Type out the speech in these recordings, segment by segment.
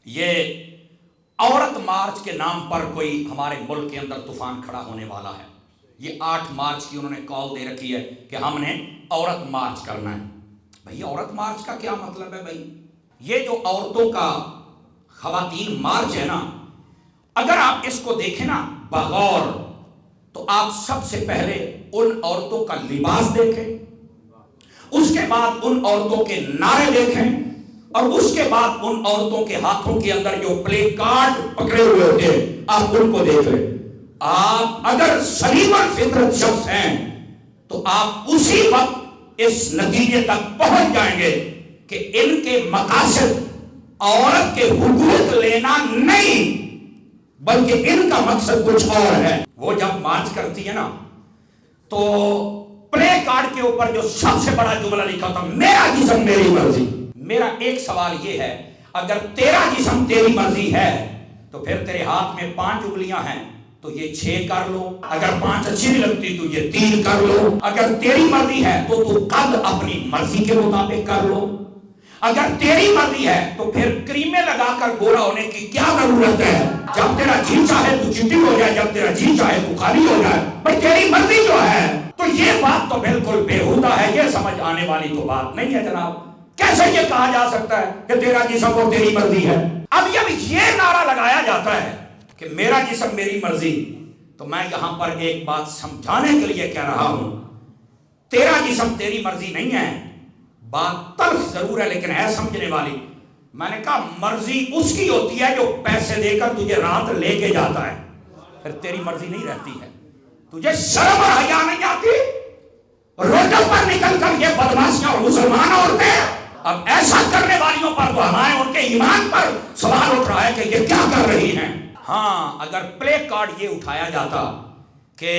یہ عورت مارچ کے نام پر کوئی ہمارے ملک کے اندر طوفان کھڑا ہونے والا ہے۔ یہ 8 مارچ کی انہوں نے کال دے رکھی ہے کہ ہم نے عورت مارچ کرنا ہے۔ بھئی عورت مارچ کا کیا مطلب ہے بھئی؟ یہ جو عورتوں کا خواتین مارچ ہے نا، اگر آپ اس کو دیکھیں نا بغور، تو آپ سب سے پہلے ان عورتوں کا لباس دیکھیں، اس کے بعد ان عورتوں کے نعرے دیکھیں، اور اس کے بعد ان عورتوں کے ہاتھوں کے اندر جو پلے کارڈ پکڑے ہوئے ہوتے ہیں آپ ان کو دیکھ لیں۔ آپ اگر سلیم الفطرت شخص ہیں تو آپ اسی وقت اس نتیجے تک پہنچ جائیں گے کہ ان کے مقاصد عورت کے حقوق لینا نہیں، بلکہ ان کا مقصد کچھ اور ہے۔ وہ جب مارچ کرتی ہے نا تو پلے کارڈ کے اوپر جو سب سے بڑا جملہ لکھا تھا، میرا جسم میری مرضی۔ میرا ایک سوال یہ ہے، اگر تیرا جسم تیری مرضی ہے تو پھر تیرے ہاتھ میں 5 انگلیاں ہیں تو یہ 6 کر لو، اگر 5 اچھی نہیں لگتی تو یہ 3 کر لو، اگر تیری مرضی ہے تو قد اپنی مرضی کے مطابق کر لو، اگر تیری مرضی ہے تو پھر کریمیں لگا کر گورا ہونے کی کیا ضرورت ہے؟ جب تیرا جی چاہے تو چٹی ہو جائے، جب تیرا جی چاہے تو خالی ہو جائے، بھئی تیری مرضی جو ہے۔ تو یہ بات تو بالکل بیہودہ ہے، یہ سمجھ آنے والی تو بات نہیں ہے جناب۔ کیسے یہ کہا جا سکتا ہے کہ تیرا جسم اور تیری مرضی ہے؟ اب جب یہ نعرہ لگایا جاتا ہے کہ میرا جسم میری مرضی، تو میں یہاں پر ایک بات سمجھانے کے لیے کہہ رہا ہوں، تیرا جسم تیری مرضی نہیں ہے، بات تلخ ضرور ہے لیکن ہے سمجھنے والی۔ میں نے کہا مرضی اس کی ہوتی ہے جو پیسے دے کر تجھے رات لے کے جاتا ہے، پھر تیری مرضی نہیں رہتی ہے۔ تجھے شرم اور حیا نہیں آتی؟ روڈوں پر نکل کر یہ بدماشیاں اور مسلمان عورتیں، اب ایسا کرنے والیوں پر تو ہمارے ان کے ایمان پر سوال اٹھ رہا ہے کہ یہ کیا کر رہی ہیں۔ ہاں اگر پلے کارڈ یہ اٹھایا جاتا کہ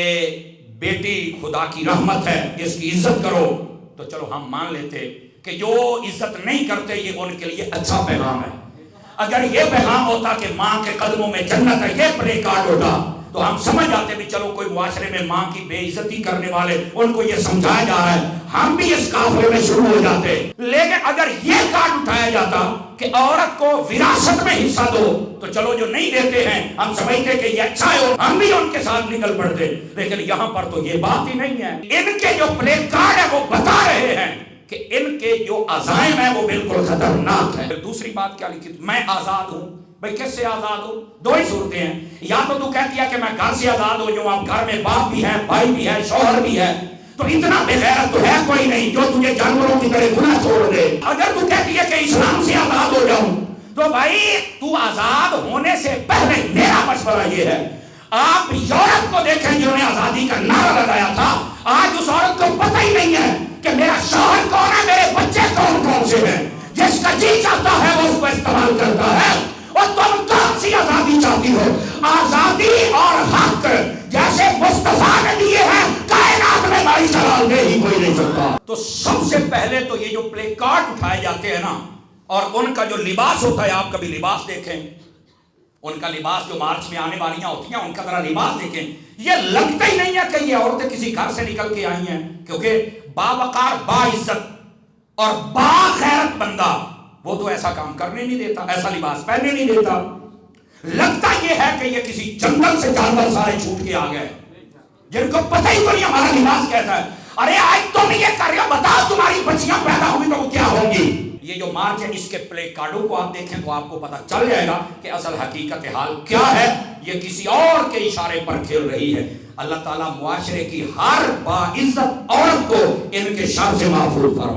بیٹی خدا کی رحمت ہے، اس کی عزت کرو، تو چلو ہم مان لیتے کہ جو عزت نہیں کرتے یہ ان کے لیے اچھا پیغام ہے۔ اگر یہ پیغام ہوتا کہ ماں کے قدموں میں جنت ہے، یہ پلے کارڈ ہوتا تو ہم سمجھ آتے بھی چلو کوئی معاشرے میں ماں کی بے عزتی کرنے والے ان کو یہ سمجھایا جا رہا ہے، ہم بھی اس قافلے میں شروع ہو جاتے۔ لیکن اگر یہ کارڈ اٹھایا جاتا کہ عورت کو وراثت میں حصہ دو، تو چلو جو نہیں دیتے ہیں ہم سمجھتے کہ یہ اچھا ہے، ہم بھی ان کے ساتھ نکل پڑتے۔ لیکن یہاں پر تو یہ بات ہی نہیں ہے۔ ان کے جو پلے کارڈ ہے وہ بتا رہے ہیں کہ ان کے جو عزائم ہیں وہ بالکل خطرناک ہے۔ دوسری بات کیا لکھی؟ میں آزاد ہوں۔ بھئی کس سے آزاد ہو؟ 2 ہی صورتیں ہیں، یا تو کہتی ہے کہ میں گھر سے آزاد ہو جاؤں، اب گھر میں باپ بھی ہے، بھائی بھی ہے، شوہر بھی ہے، تو اتنا بے غیرت تو ہے کوئی نہیں جو تجھے جانوروں کی طرح گناہ چھوڑ دے۔ اگر تو کہتی ہے کہ اسلام سے آزاد ہو جاؤں، تو بھائی تو آزاد ہونے سے پہلے میرا مشورہ یہ ہے، آپ یورپ کو دیکھیں جنہوں نے آزادی کا نعرہ لگایا تھا، آج اس عورت کو پتہ ہی نہیں ہے کہ میرا شوہر کون ہے، میرے بچے کون کون سے ہیں۔ جس کا جی چاہتا ہے وہ اس کو استعمال کرتا ہے۔ اور تم کون سی آزادی چاہتی ہو؟ آزادی اور حق جیسے مصطفیٰ نے دیے ہیں کائنات میں بھائی سوال دے ہی کوئی نہیں سکتا۔ تو سب سے پہلے تو یہ جو پلے کارڈ اٹھائے جاتے ہیں نا، اور ان کا جو لباس ہوتا ہے، آپ کبھی لباس دیکھیں، ان کا لباس جو مارچ میں آنے والیاں ہوتی ہیں ان کا ذرا لباس دیکھیں، یہ لگتا ہی نہیں ہے کہ یہ عورتیں کسی گھر سے نکل کے آئی ہیں، کیونکہ باوقار، باعزت اور باغیرت بندہ وہ تو ایسا کام کرنے نہیں دیتا، ایسا لباس پہننے نہیں دیتا۔ لگتا یہ ہے کہ یہ کسی جنگل سے جانور سارے چھوٹ کے آ گئے جن کو پتہ ہی نہیں ہمارا لباس کیسا ہے۔ ارے آج تم یہ کر رہے ہو، بتاؤ تمہاری بچیاں پیدا ہوئی تو وہ کیا ہوں گی۔ یہ جو مارچ ہے اس کے پلے کارڈوں کو آپ دیکھیں تو آپ کو پتہ چل جائے گا کہ اصل حقیقت حال کیا ہے، یہ کسی اور کے اشارے پر کھیل رہی ہے۔ اللہ تعالیٰ معاشرے کی ہر باعزت عورت کو ان کے شر سے محفوظ فرمائے۔